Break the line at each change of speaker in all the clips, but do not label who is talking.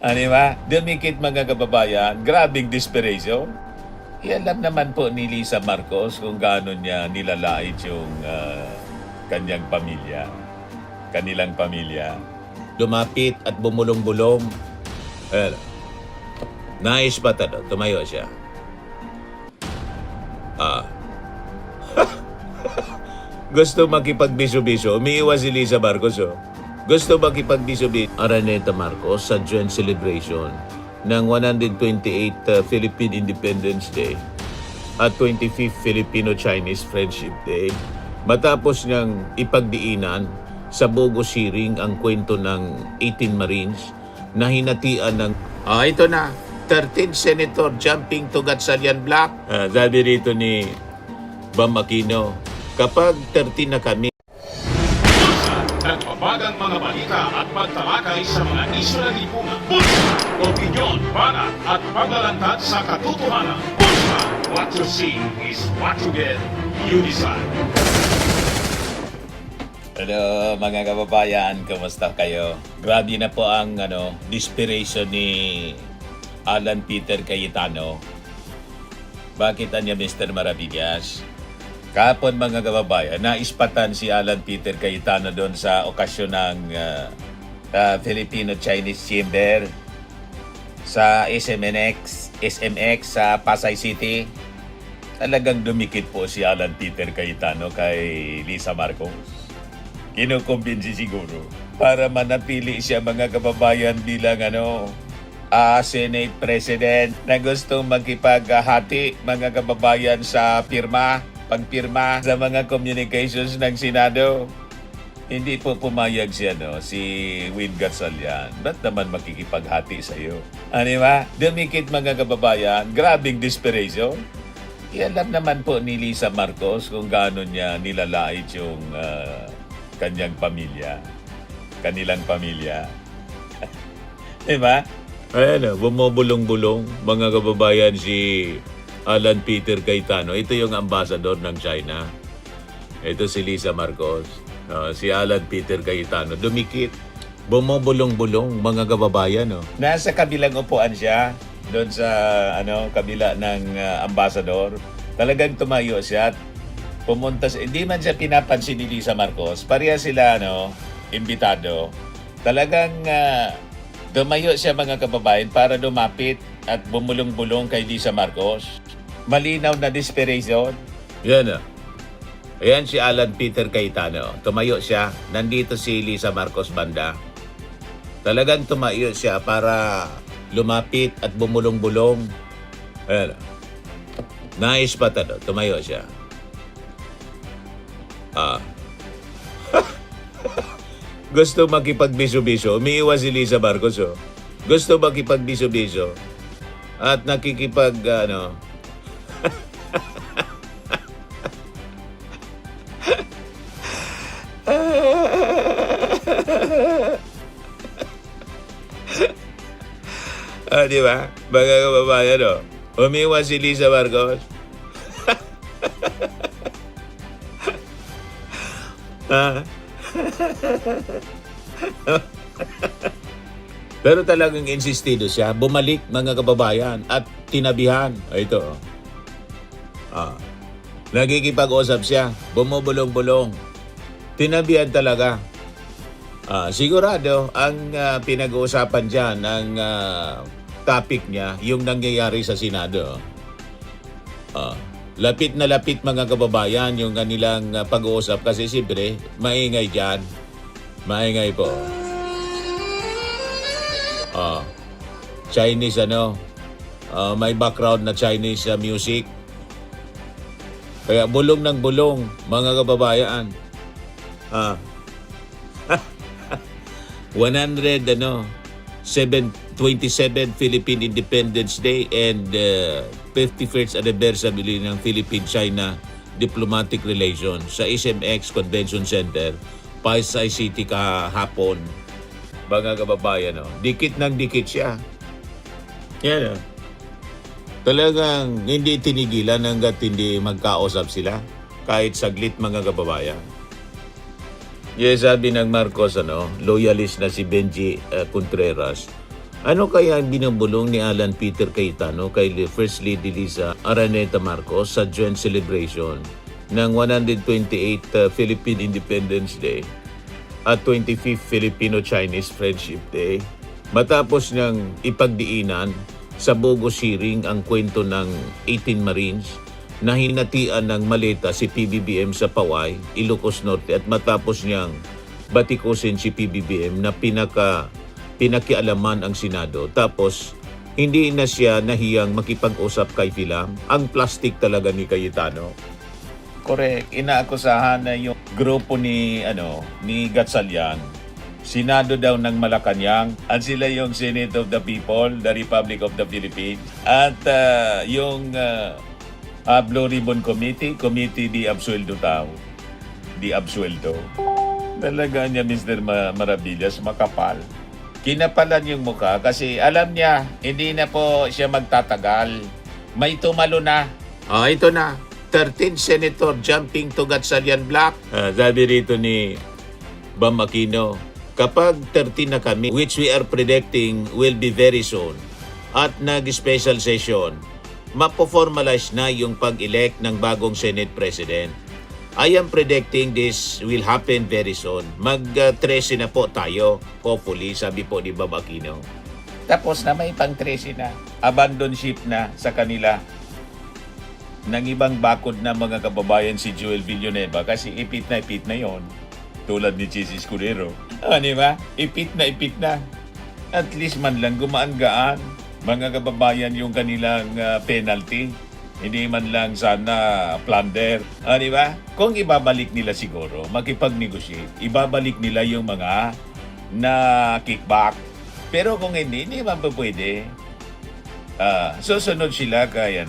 Ano ba? Dumikit mga kababayan, grabing desperation. Alam naman po ni Lisa Marcos kung gaano niya nilalait yung kanyang pamilya, kanilang pamilya. Lumapit at bumulong-bulong. Nais pa tado, tumayo siya. Gusto makipagbiso-biso, umiiwas si Lisa Marcos. Gusto makipagbiso-biso. Araneta Marcos sa joint celebration ng 128th Philippine Independence Day at 25th Filipino-Chinese Friendship Day. Matapos niyang ipagdiinan sa Bogo Siring ang kwento ng 18 Marines na hinatian ng... ito na, 13 Senator jumping to Gatchalian Block. Sabi rito ni Bam Aquino, kapag 13 na kami...
Nagbabagang mga balita at pagtalakay sa mga isyu ng lipunan. Bulsa! Opinyon, banat at paglalantad sa katotohanan. Bulsa! What you see is what you get. You decide.
Hello mga kababayan, kumusta kayo? Grabe na po ang desperation ni Alan Peter Cayetano. Bakit niya Mr. Maravillas? Kahapon mga kababayan, naispatan si Alan Peter Cayetano doon sa okasyon ng Filipino-Chinese Chamber sa SMX sa Pasay City. Talagang dumikit po si Alan Peter Cayetano kay Lisa Marcos. Kinukumbinsi siguro para manatili siya mga kababayan bilang Senate President na gustong magkipaghati mga kababayan sa pagpirma sa mga communications ng Senado. Hindi po pumayag siya, si Win Gatchalian. Ba't naman makikipaghati sa iyo? Ano ba? Dumikit mga kababayan, grabing desperation. Alam naman po ni Lisa Marcos kung gaano niya nilalait yung kanyang pamilya, kanilang pamilya. Diba? Ayan, bumubulong-bulong mga kababayan si Alan Peter Cayetano. Ito yung ambassador ng China. Ito si Lisa Marcos. Si Alan Peter Cayetano. Dumikit. Bumubulong-bulong mga kababayan. Nasa kabilang upuan siya. Doon sa kabila ng ambassador. Talagang tumayo siya at pumunta. Hindi man siya pinapansin ni Lisa Marcos. Pareha sila imbitado. Talagang tumayo siya mga kababayan para lumapit at bumulong-bulong kay Lisa Marcos. Malinaw na desperation. Yan Ayan si Alan Peter Cayetano. Tumayo siya. Nandito si Lisa Marcos banda. Talagang tumayo siya para lumapit at bumulong-bulong. Ayan. Nais pa tado. Tumayo siya. Gusto makipagbiso-biso. Umiiwas si Lisa Marcos. Gusto makipagbiso-biso. At nakikipag di ba? Mga kababayan, umiwas si Lisa Marcos. Pero talagang insistido siya. Bumalik mga kababayan at tinabihan. Ito. Nagkikipag-usap siya. Bumubulong-bulong. Tinabihan talaga. Sigurado ang pinag-uusapan dyan, ang topic niya, yung nangyayari sa Senado. Lapit na lapit mga kababayan yung kanilang pag-uusap kasi siyempre maingay dyan. Maingay po. Chinese may background na Chinese music. Kaya bulong ng bulong mga kababayan. 27 Philippine Independence Day and 51st anniversary ng Philippine-China Diplomatic Relations sa SMX Convention Center, Pasay City kahapon. Mga kababayan, dikit ng dikit siya. Yan, talagang hindi tinigilan hanggat hindi magkausap sila. Kahit saglit mga kababayan. Yes, sabi ng Marcos, loyalist na si Benji Contreras. Ano kaya ang binubulong ni Alan Peter Cayetano kay First Lady Lisa Araneta Marcos sa joint celebration ng 128th Philippine Independence Day at 25th Filipino-Chinese Friendship Day matapos niyang ipagdiinan sa Bogos hearing ang kwento ng 18 Marines na hinatian ng maleta si PBBM sa Paway, Ilocos Norte at matapos niyang batikusin si PBBM na pinakialaman ang Senado. Tapos, hindi na siya nahiyang makipag-usap kay Filam. Ang plastic talaga ni Cayetano. Correct. Inaakusahan na yung grupo ni Gatchalian. Senado daw ng Malacanang at sila yung Senate of the People, the Republic of the Philippines. At yung Blue Ribbon Committee di Absueldo tao. Di Absueldo. Talaga niya, Mr. Maravillas, makapal. Kinapalan yung mukha kasi alam niya, hindi na po siya magtatagal. May tumalo na. Ito na. 13 Senator jumping to Gatchalian block. Sabi rito ni Bam Aquino, kapag 13 na kami, which we are predicting will be very soon, at nag-special session, mapo-formalize na yung pag-elect ng bagong Senate President. I am predicting this will happen very soon. Mag-13 na po tayo, hopefully, sabi po ni Bam Aquino. Tapos na may pang-13 na. Abandon ship na sa kanila ng ibang bakod na mga kababayan si Joel Villanueva kasi ipit na yon. Tulad ni Chis Escudero. Di ba? Ipit na. At least man lang gumaan-gaan mga kababayan yung kanilang penalty. Hindi man lang sana plunder. Di ba? Kung ibabalik nila siguro, makipag-negotiate, ibabalik nila yung mga na kickback. Pero kung hindi man pa pwede. Susunod sila kay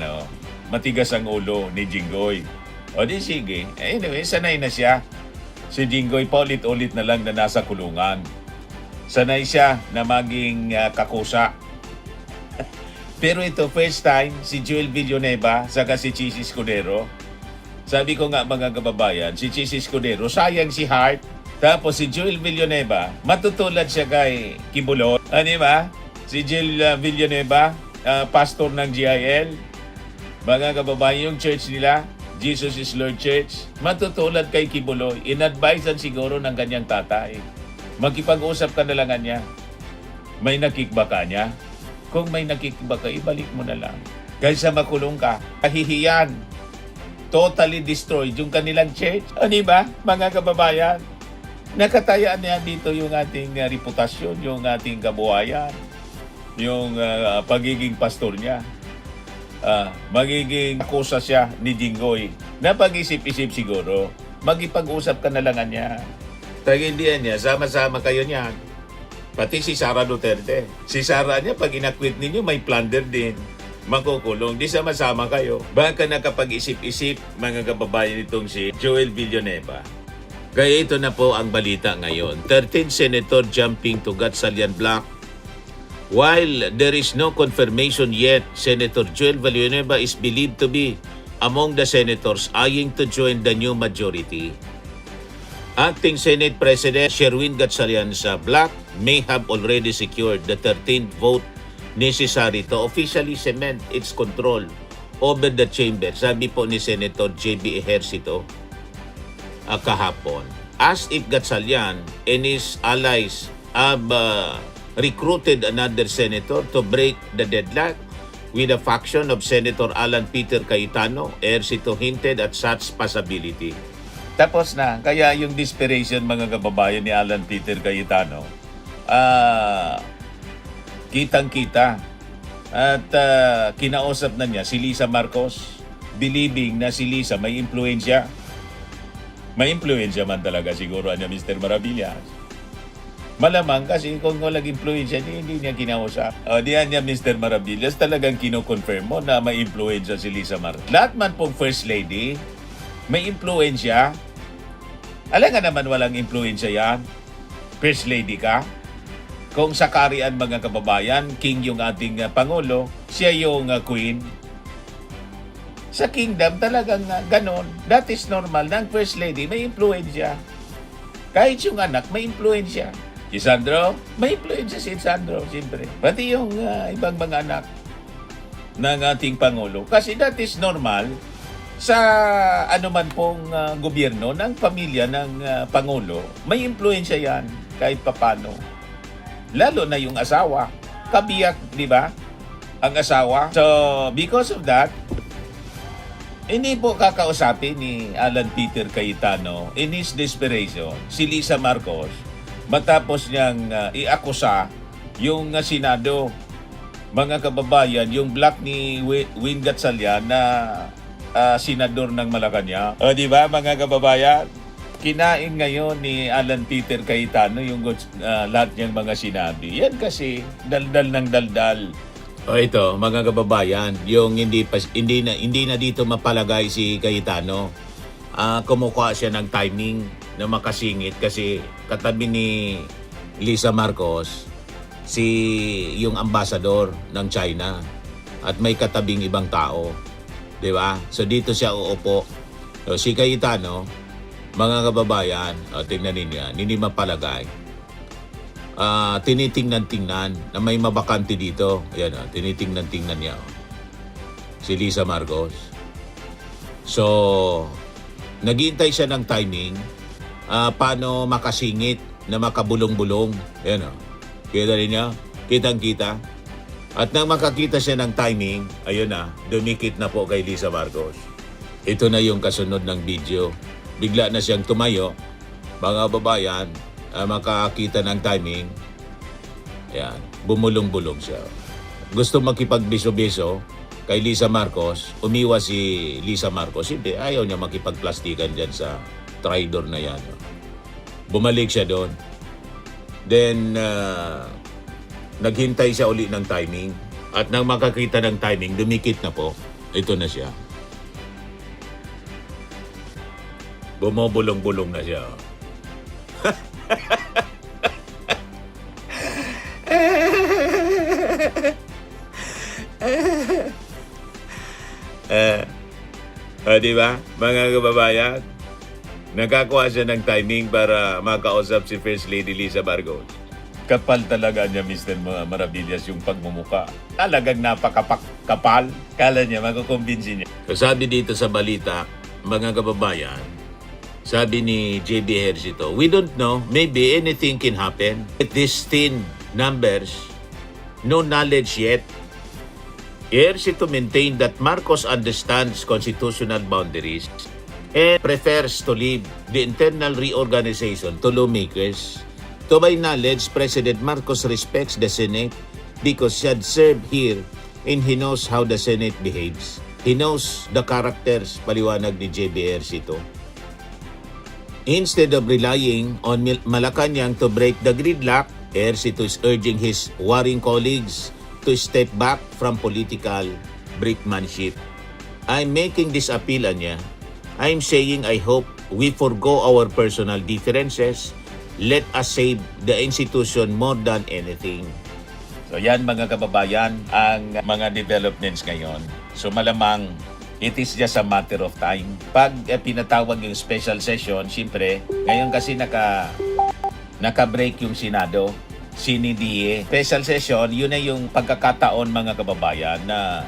matigas ang ulo ni Jinggoy. O di sige. Anyway, sanay na siya. Si Jinggoy paulit-ulit na lang na nasa kulungan. Sanay siya na maging kakusa. Pero ito, first time, si Joel Villanueva saka si Chis Escudero. Sabi ko nga mga kababayan, si Chis Escudero, sayang si Hart. Tapos si Joel Villanueva, matutulad siya kay Kibuloy. Di ba? Si Joel Villanueva, pastor ng GIL. Mga kababayan, yung church nila, Jesus is Lord Church, matutulad kay Kibuloy. In-advisean siguro ng kanyang tatay. Makipag-usap ka na lang niya. May nakikba ka niya. Kung may nakikba ka, ibalik mo na lang. Kaysa makulong ka, kahihiyan. Totally destroyed yung kanilang church. Di ba, mga kababayan? Nakatayaan niya dito yung ating reputasyon, yung ating kabuhayan, yung pagiging pastor niya. Magiging akusa siya ni Jinggoy. Na pag-isip-isip siguro, magipag-usap ka na lang niya. Tagindihan niya, sama-sama kayo niyan. Pati si Sara Duterte. Si Sara niya, pag inakwit ninyo, may plunder din. Makukulong. Di sama-sama kayo. Baka nakapag-isip-isip, mga kababayan itong si Joel Villanueva. Kaya ito na po ang balita ngayon. 13 Senator jumping to Gatchalian block. While there is no confirmation yet, Senator Joel Villanueva is believed to be among the senators eyeing to join the new majority. Acting Senate President Sherwin Gatchalian sa block may have already secured the 13th vote necessary to officially cement its control over the chamber. Sabi po ni Senator J.B. Ejercito kahapon. As if Gatchalian and his allies have recruited another senator to break the deadlock with a faction of Senator Alan Peter Cayetano, Ejercito hinted at such possibility. Tapos na, kaya yung desperation mga kababayan ni Alan Peter Cayetano, kitang-kita. At kinausap na niya si Lisa Marcos, believing na si Lisa may impluensya. May impluensya man talaga siguro niya Mr. Maravillas. Malamang kasi kung walang impluensya, hindi niya kinausap. Diyan niya Mr. Maravillas, talagang kino-confirm mo na may impluensya si Lisa Marcos. Lahat man pong First Lady, may impluensya. Alam nga naman walang impluensya yan. First Lady ka. Kung sa karian mga kababayan, king yung ating Pangulo, siya yung queen. Sa kingdom talagang ganon. That is normal. Ng First Lady, may impluensya. Kahit yung anak, may impluensya. Si Sandro, may influensya si Sandro, siyempre. Pati yung ibang mga anak ng ating Pangulo. Kasi that is normal sa anuman pong gobyerno ng pamilya ng Pangulo. May influensya yan kahit papano. Lalo na yung asawa. Kabiyak, di ba? Ang asawa. So, because of that, hindi po kakausapin ni Alan Peter Cayetano in his desperation si Lisa Marcos matapos niyang iakusa yung Senado. Mga kababayan, yung black ni Win Gatchalian na senador ng Malacanang. O di ba mga kababayan? Kinain ngayon ni Alan Peter Cayetano yung lahat niyang mga sinabi. Yan kasi daldal ng daldal. O ito, mga kababayan, yung hindi na dito mapalagay si Cayetano. Kumukuha siya ng timing na makasingit kasi katabi ni Lisa Marcos yung ambassador ng China at may katabing ibang tao. 'Di ba? So dito siya uupo. So, si Cayetano, mga kababayan, tingnan ninyo, hindi mapalagay. Tinitingnan-tingnan na may mabakante dito. Ayan, tinitingnan-tingnan niya. Si Lisa Marcos. So, naghihintay siya ng timing paano makasingit na makabulong-bulong. Ayan, kita rin niya. Kitang-kita. At nang makakita siya ng timing, ayun na, dumikit na po kay Lisa Marcos. Ito na yung kasunod ng video. Bigla na siyang tumayo. Mga babayan, makakita ng timing. Ayan, bumulong-bulong siya. Gusto makipagbiso-biso kay Lisa Marcos. Umiwas si Lisa Marcos. Hindi, ayaw niya makipagplastikan dyan sa traidor na yan. Bumalik siya doon. Then, naghintay siya uli ng timing. At nang makakita ng timing, dumikit na po. Ito na siya. Bumubulong-bulong na siya. Di ba? Mga kababayan, nakakuha siya ng timing para makausap si First Lady Lisa Marcos. Kapal talaga niya, Mr. Maravillas, yung pagmumuka. Talagang napakapal. Kala niya, makukumbinsi niya. So, sabi dito sa balita, mga kababayan, sabi ni JB Ejercito, we don't know, maybe anything can happen. With these thin numbers, no knowledge yet. Ejercito maintained that Marcos understands constitutional boundaries and prefers to leave the internal reorganization to lawmakers. To my knowledge, President Marcos respects the Senate because he had served here and he knows how the Senate behaves. He knows the characters, paliwanag ni JB Ejercito. Instead of relying on Malacanang to break the gridlock, Ejercito is urging his warring colleagues to step back from political brinkmanship. I'm making this appeal, Anya. I'm saying I hope we forgo our personal differences. Let us save the institution more than anything. So yan mga kababayan, ang mga developments ngayon. So malamang it is just a matter of time. Pag pinatawag yung special session, siyempre, ngayon kasi naka-break yung Senado, sinidiye. Special session, yun na yung pagkakataon mga kababayan na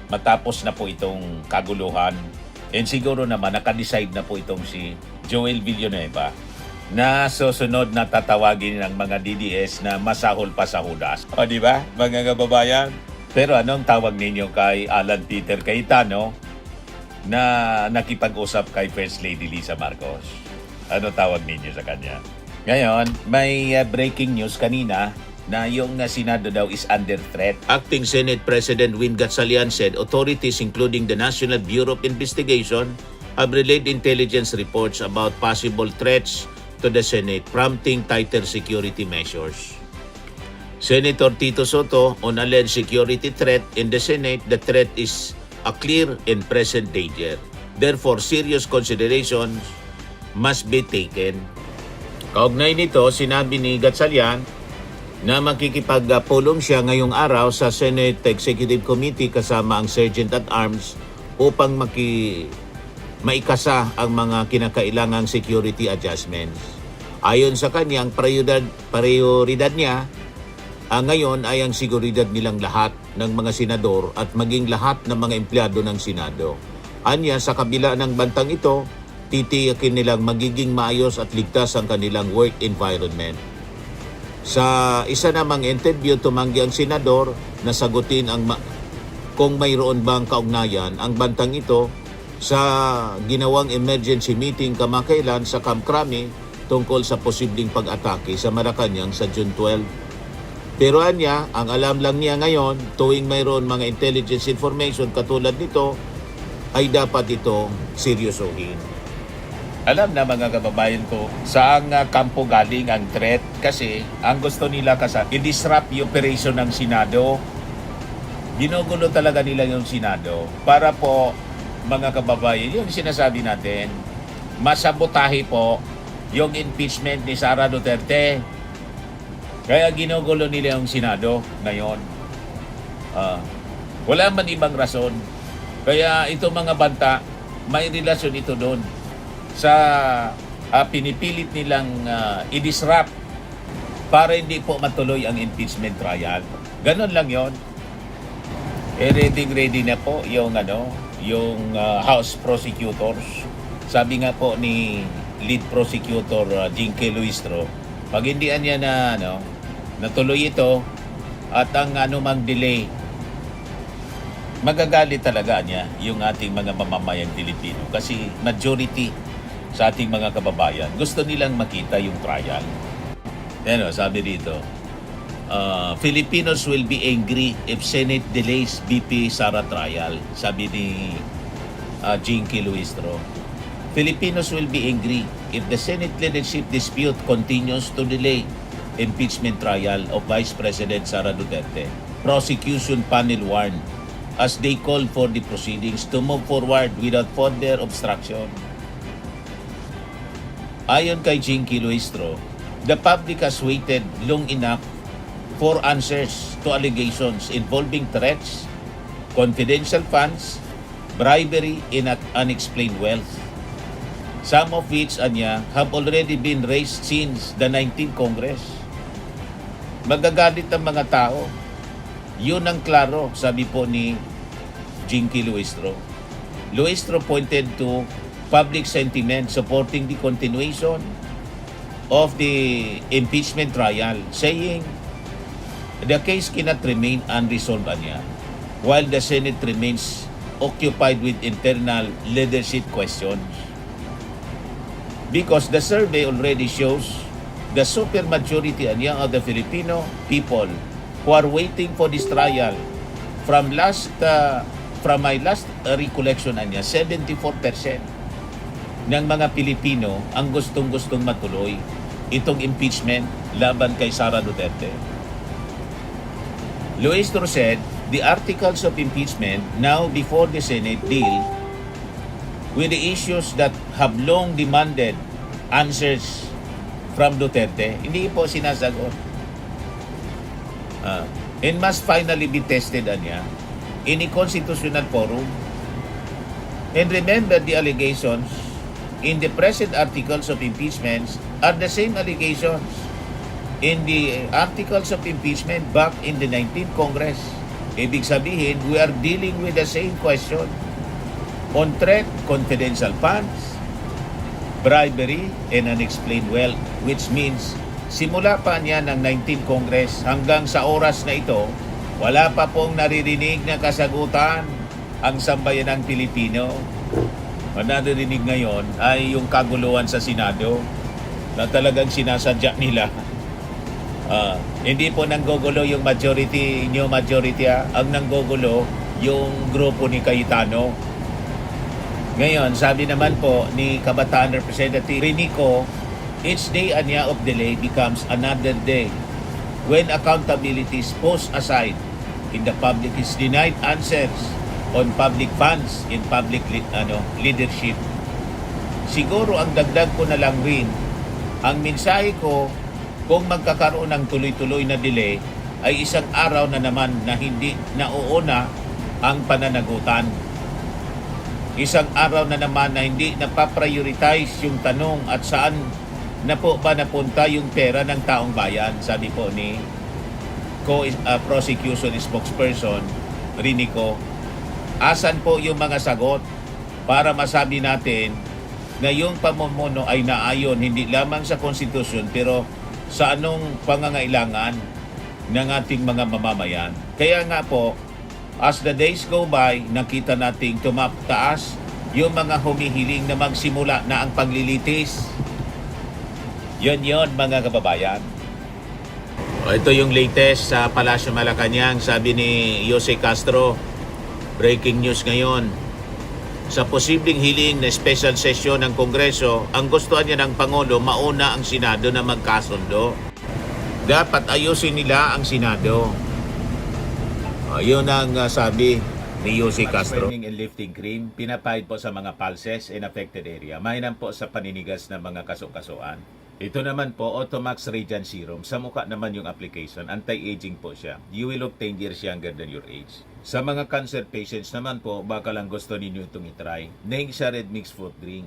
matapos na po itong kaguluhan. And siguro naman, naka-decide na po itong si Joel Villanueva na susunod na tatawagin ng mga DDS na masahol pa sa hudas. O di ba, mga kababayan? Pero anong tawag ninyo kay Alan Peter Cayetano na nakipag-usap kay First Lady Lisa Marcos? Ano tawag ninyo sa kanya? Ngayon, may breaking news kanina na yung Senado daw is under threat. Acting Senate President Win Gatchalian said authorities including the National Bureau of Investigation have relayed intelligence reports about possible threats to the Senate, prompting tighter security measures. Senator Tito Soto on alleged security threat in the Senate, the threat is a clear and present danger. Therefore, serious considerations must be taken. Kaugnay nito, sinabi ni Gatchalian na makikipagpulong siya ngayong araw sa Senate Executive Committee kasama ang Sergeant at Arms upang maikasa ang mga kinakailangang security adjustments. Ayon sa kanya, ang prioridad niya ngayon ay ang seguridad nilang lahat ng mga senador at maging lahat ng mga empleyado ng Senado. Anya, sa kabila ng bantang ito, titiyakin nilang magiging maayos at ligtas ang kanilang work environment. Sa isa namang interview, tumanggi ang senador na sagutin kung mayroon bang kaugnayan ang bantang ito sa ginawang emergency meeting kamakailan sa Camp Crame tungkol sa posibleng pag-atake sa Malacanang sa June 12. Pero anya, ang alam lang niya ngayon, tuwing mayroon mga intelligence information katulad nito, ay dapat itong seryosohin. Alam na mga kababayan ko, saan kampo galing ang threat kasi ang gusto nila i-disrupt yung operation ng Senado. Ginugulo talaga nila yung Senado para po, mga kababayan, yung sinasabi natin, masabotahe po yung impeachment ni Sara Duterte. Kaya ginugulo nila yung Senado ngayon. Wala man ibang rason. Kaya itong mga banta, may relasyon ito doon sa pinipilit nilang i-disrupt para hindi po matuloy ang impeachment trial. Ganon lang yon. Ready na po yung House prosecutors. Sabi nga po ni lead prosecutor Jinky Luistro, pag hindi niya natuloy ito at ang anumang delay, magagalit talaga niya yung ating mga mamamayang Pilipino kasi majority sa ating mga kababayan gusto nilang makita yung trial. Sabi dito, Filipinos will be angry if Senate delays BP Sara trial, sabi ni Jinky Luistro. Filipinos will be angry if the Senate leadership dispute continues to delay impeachment trial of Vice President Sara Duterte. Prosecution panel warned as they call for the proceedings to move forward without further obstruction. Ayon kay Jinky Luistro, the public has waited long enough for answers to allegations involving threats, confidential funds, bribery, and unexplained wealth. Some of which have already been raised since the 19th Congress. Magagalit ang mga tao. Yun ang klaro, sabi po ni Jinky Luistro. Luistro pointed to public sentiment supporting the continuation of the impeachment trial, saying the case cannot remain unresolved while the Senate remains occupied with internal leadership questions. Because the survey already shows the supermajority of the Filipino people who are waiting for this trial. From my last recollection 74% ng mga Pilipino ang gustong-gustong matuloy itong impeachment laban kay Sara Duterte. Luistro said the articles of impeachment now before the Senate deal with the issues that have long demanded answers from Duterte. Hindi po sinasagot. And must finally be tested in a constitutional forum. And remember, the allegations in the present articles of impeachment are the same allegations in the articles of impeachment back in the 19th Congress. Ibig sabihin, we are dealing with the same question on threat, confidential funds, bribery, and unexplained wealth, which means simula pa ng 19th Congress hanggang sa oras na ito, wala pa pong naririnig na kasagutan ang sambayanang Pilipino. Ang naririnig ngayon ay yung kaguluhan sa Senado na talagang sinasadya nila. Hindi po nanggugulo yung new majority. Ang nanggugulo yung grupo ni Cayetano. Ngayon, sabi naman po ni Kabataan Representative Rinico, each day of delay becomes another day when accountability is pushed aside and the public is denied answers on public funds in public leadership. Siguro ang dagdag ko na lang rin, ang mensahe ko, kung magkakaroon ng tuloy-tuloy na delay, ay isang araw na naman na hindi nauuna ang pananagutan. Isang araw na naman na hindi napaprioritize yung tanong at saan na po ba napunta yung pera ng taong bayan? Sabi po ni prosecution spokesperson Rinico. Asan po yung mga sagot para masabi natin na yung pamumuno ay naayon hindi lamang sa konstitusyon pero sa anong pangangailangan ng ating mga mamamayan. Kaya nga po, as the days go by, nakita nating tumataas yung mga humihiling na magsimula na ang paglilitis. Yon mga kababayan. Ito yung latest sa Palasyo Malacanang, sabi ni Jose Castro. Breaking news ngayon. Sa posibleng hiling na special session ng Kongreso, ang gustuhan niya ng Pangulo, mauna ang Senado na magkasundo. Dapat ayusin nila ang Senado. Yun ang sabi ni Jose Castro. Burning and lifting cream, pinapahid po sa mga pulses in affected area. Mainam po sa paninigas ng mga kaso-kasuan. Ito naman po, Automax Radiant Serum. Sa mukha naman yung application, anti-aging po siya. You will look 10 years younger than your age. Sa mga cancer patients naman po, baka lang gusto ninyo itong itry. Neng siya red mixed fruit drink.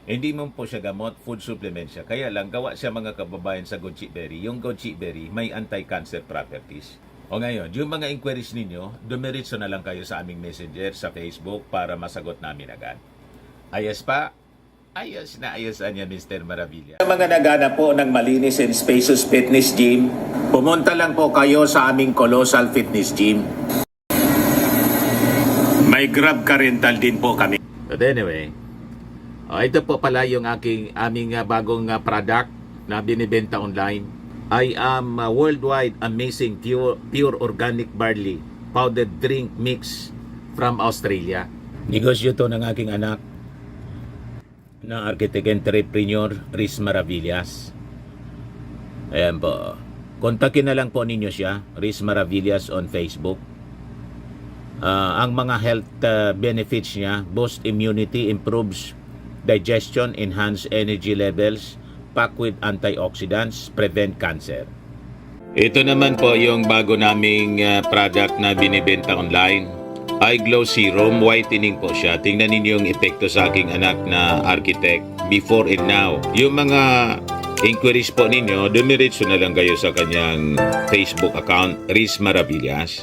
Hindi mo po siya gamot, food supplement siya. Kaya lang, gawa siya mga kababayan sa goji berry. Yung goji berry, may anti-cancer properties. O ngayon, yung mga inquiries ninyo, dumiritso na lang kayo sa aming messenger sa Facebook para masagot namin agad. Ayos pa? Ayos na ayos niya, Mr. Maravilla. Sa mga nagana po ng malinis and spacious fitness gym, pumunta lang po kayo sa aming Colossal Fitness Gym. May Grab car rental din po kami. But anyway, ito po pala yung aming bagong product na binibenta online. I am worldwide amazing pure organic barley powdered drink mix from Australia. Negosyo to ng aking anak na architect entrepreneur Riz Maravillas. Ayan po. Kontakin na lang po ninyo siya, Riz Maravillas on Facebook. Ang mga health benefits niya, boost immunity, improves digestion, enhance energy levels, packed with antioxidants, prevent cancer. Ito naman po yung bago naming product na binibenta online. Eye Glow Serum, whitening po siya. Tingnan ninyo yung epekto sa aking anak na architect before and now. Yung mga inquiries po ninyo, dumiretso na lang kayo sa kanyang Facebook account, Riz Maravillas.